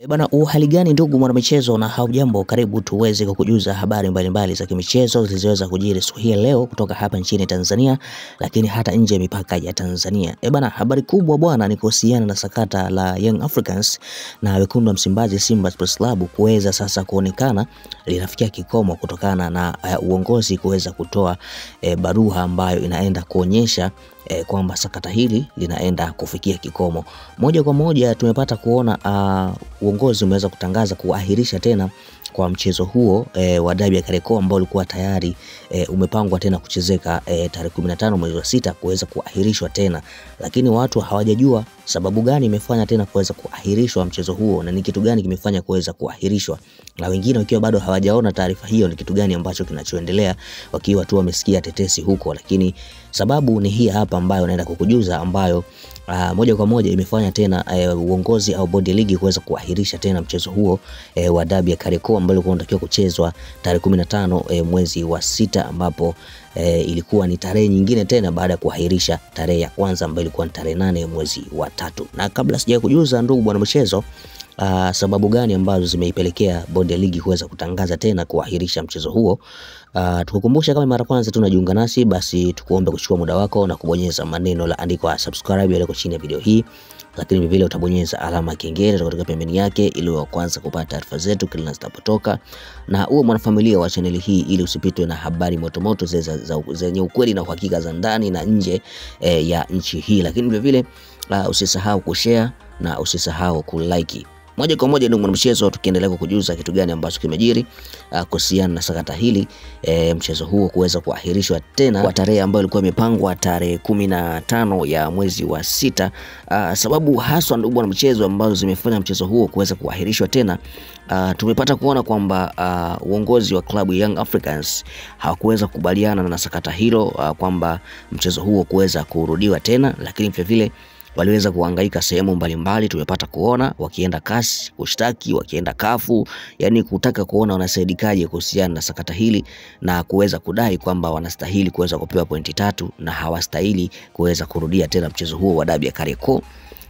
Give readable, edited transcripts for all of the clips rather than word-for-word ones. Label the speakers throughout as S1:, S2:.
S1: Bana, uhali gani ndugu mwanamichezo, na haujambo? Karibu tuweze kukujuza habari mbalimbali za kimichezo zilizoweza kujiri siku hii leo kutoka hapa nchini Tanzania, lakini hata nje ya mipaka ya Tanzania. Bana, habari kubwa bwana ni kuhusiana na sakata la Young Africans na wekundu wa Msimbazi Simba Sports Club kuweza sasa kuonekana linafikia kikomo kutokana na uongozi kuweza kutoa barua ambayo inaenda kuonyesha kwamba sakata hili linaenda kufikia kikomo. Moja kwa moja tumepata kuona uongozi umeweza kutangaza kuahirisha tena kwa mchezo huo wa dabi ya Kariakoo ambao ulikuwa tayari umepangwa tena kuchezeka tarehe 15 mwezi wa 6 kuweza kuahirishwa tena, lakini watu hawajajua sababu gani imefanya tena kuweza kuahirishwa mchezo huo na ni kitu gani kimefanya kuweza kuahirishwa, na wengine wakiwa bado hawajaona taarifa hiyo ni kitu gani ambacho kinachoendelea, wakiwa tu wamesikia tetesi huko. Lakini sababu ni hii hapa ambayo naenda kukujuza, ambayo moja kwa moja imefanya tena uongozi au bodi ya ligi kuweza kuahirisha tena mchezo huo wa dabi ya Kariakoo ambao ulikuwa unatakiwa kuchezwa tarehe 15 mwezi wa 6, ambapo ilikuwa ni tarehe nyingine tena baada ya kuahirisha tarehe ya kwanza ambayo ilikuwa ni tarehe 8 mwezi wa 3. Na kabla sija kujuza ndugu bwana mchezo sababu gani ambazo zimeipelekea bodi ya ligi kuweza kutangaza tena kuahirisha mchezo huo, tukukumbusha kama mara kwanza tunajiunga nasi, basi tukuombe kuchukua muda wako na kubonyeza maneno la andiko subscribe yale chini ya video hii, lakini vile utabonyeza alama ya kengele kutoka pembeni yake ili wa kwanza kupata taarifa zetu kila zinapotoka, na uwe mwanafamilia wa channel hii ili usipitwe na habari motomoto zenye ukweli na uhakika za ndani na nje ya nchi hii. Lakini vile usisahau kushare na usisahau kulike. Moja kwa moja ndugu mwanamchezo, tukiendelea kukujuza kitu gani ambacho kimejiri kuhusiana na sakata hili, mchezo huo kuweza kuahirishwa tena kwa tarehe ambayo ilikuwa imepangwa tarehe 15 ya mwezi wa 6. Sababu haswa ndugu mwanamchezo ambazo zimefanya mchezo huo kuweza kuahirishwa tena, tumepata kuona kwamba uongozi wa klabu Young Africans hawakuweza kukubaliana na sakata hilo, kwamba mchezo huo kuweza kurudiwa tena, lakini vile waliweza kuhangaika sehemu mbalimbali. Tumepata kuona wakienda kasi kushtaki, wakienda kafu, yani kutaka kuona wanasaidikaje kuhusiana na sakata hili, na kuweza kudai kwamba wanastahili kuweza kupewa pointi 3 na hawastahili kuweza kurudia tena mchezo huo wa dabi ya Kariakoo,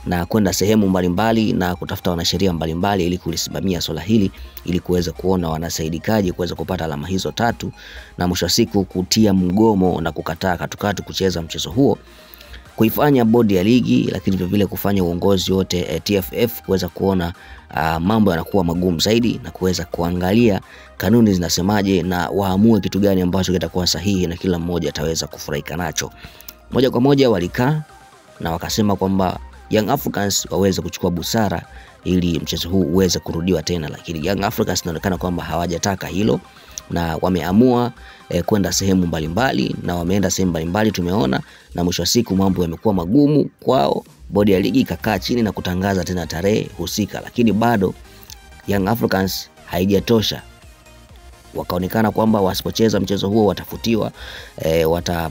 S1: na kwenda sehemu mbalimbali na kutafuta wanasheria mbalimbali ili kulisimamia swala hili, ili kuweza kuona wanasaidikaje kuweza kupata alama hizo 3, na mwisho wa siku kutia mgomo na kukataa katukatu kucheza mchezo huo, kuifanya bodi ya ligi lakini vile kufanya uongozi wote TFF kuweza kuona mambo yanakuwa magumu zaidi, na kuweza kuangalia kanuni zinasemaje na waamue kitu gani ambacho kitakuwa sahihi na kila mmoja ataweza kufurahika nacho. Moja kwa moja walikaa na wakasema kwamba Young Africans waweze kuchukua busara ili mchezo huu uweze kurudiwa tena, lakini Young Africans inaonekana kwamba hawajataka hilo na wameamua kwenda sehemu mbalimbali, na wameenda sehemu mbalimbali tumeona, na mwisho wa siku mambo yamekuwa magumu kwao. Bodi ya ligi ikakaa chini na kutangaza tena tarehe husika, lakini bado Young Africans haijatosha. Wakaonekana kwamba wasipocheza mchezo huo watafutiwa,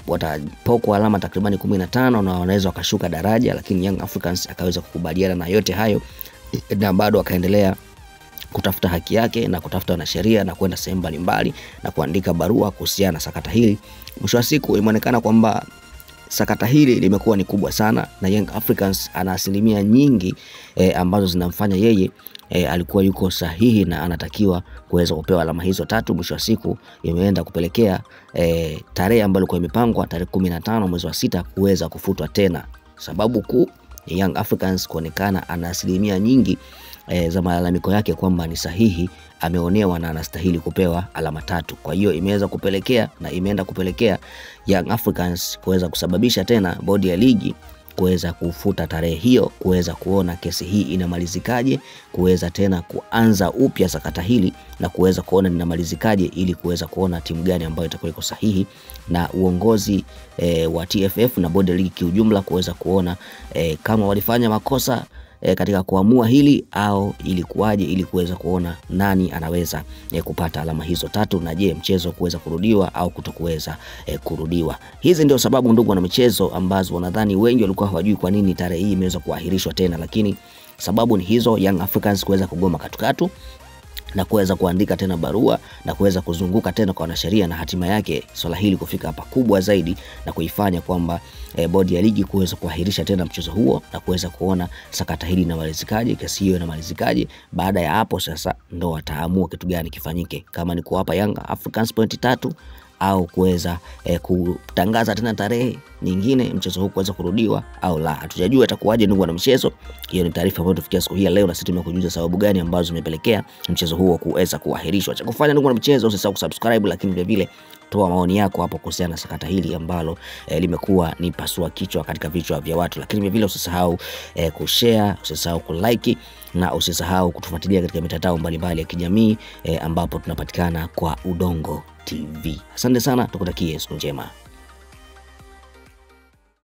S1: watapokwa alama takribani 15 na wanaweza wakashuka daraja, lakini Young Africans akaweza kukubaliana na yote hayo, na bado akaendelea kutafuta haki yake na kutafuta wanasheria na kwenda sehemu mbalimbali na kuandika barua kuhusiana na sakata hili. Mwisho wa siku imeonekana kwamba sakata hili limekuwa ni kubwa sana, na Young Africans ana asilimia nyingi ambazo zinamfanya yeye alikuwa yuko sahihi na anatakiwa kuweza kupewa alama hizo 3. Mwisho wa siku imeenda kupelekea tarehe ambayo ilikuwa imepangwa tarehe 15 mwezi wa 6 kuweza kufutwa tena. Sababu kuu ni Young Africans kuonekana ana asilimia nyingi za malalamiko yake kwamba ni sahihi, ameonewa na anastahili kupewa alama 3. Kwa hiyo imeweza kupelekea na imeenda kupelekea Young Africans kuweza kusababisha tena bodi ya ligi kuweza kufuta tarehe hiyo, kuweza kuona kesi hii inamalizikaje, kuweza tena kuanza upya sakata hili na kuweza kuona linamalizikaje, ili kuweza kuona timu gani ambayo itakuwa iko sahihi, na uongozi wa TFF na bodi ya ligi kiujumla kuweza kuona kama walifanya makosa katika kuamua hili au ilikuwaje, ili kuweza kuona nani anaweza kupata alama hizo 3, na je mchezo kuweza kurudiwa au kutokuweza kurudiwa. Hizi ndio sababu ndugu na michezo ambazo wanadhani wengi walikuwa hawajui kwa nini tarehe hii imeweza kuahirishwa tena, lakini sababu ni hizo: Young Africans kuweza kugoma katukatu, na kuweza kuandika tena barua na kuweza kuzunguka tena kwa wanasheria, na hatima yake swala hili kufika hapa kubwa zaidi na kuifanya kwamba bodi ya ligi kuweza kuahirisha tena mchezo huo na kuweza kuona sakata hili na malizikaje, kesi hiyo na malizikaje. Baada ya hapo sasa ndo wataamua kitu gani kifanyike, kama ni kuwapa Yanga Africans pointi 3 au kuweza kutangaza tena tarehe nyingine mchezo huu kuweza kurudiwa au la. Hatujajua itakuwaje ndugu na mchezo. Hiyo ni taarifa ambayo tufikia siku hii leo, na sisi tumekujuza sababu gani ambazo zimepelekea mchezo huo kuweza kuahirishwa. Cha kufanya ndugu na mchezo, usisahau kusubscribe, lakini vile vile toa maoni yako hapo kuhusiana na sakata hili ambalo limekuwa ni pasua kichwa katika vichwa vya watu. Lakini vile vile usisahau kushare, usisahau kulike na usisahau kutufuatilia katika mitandao mbalimbali ya kijamii ambapo tunapatikana kwa Udongo TV. Asante sana, tukutakie siku njema.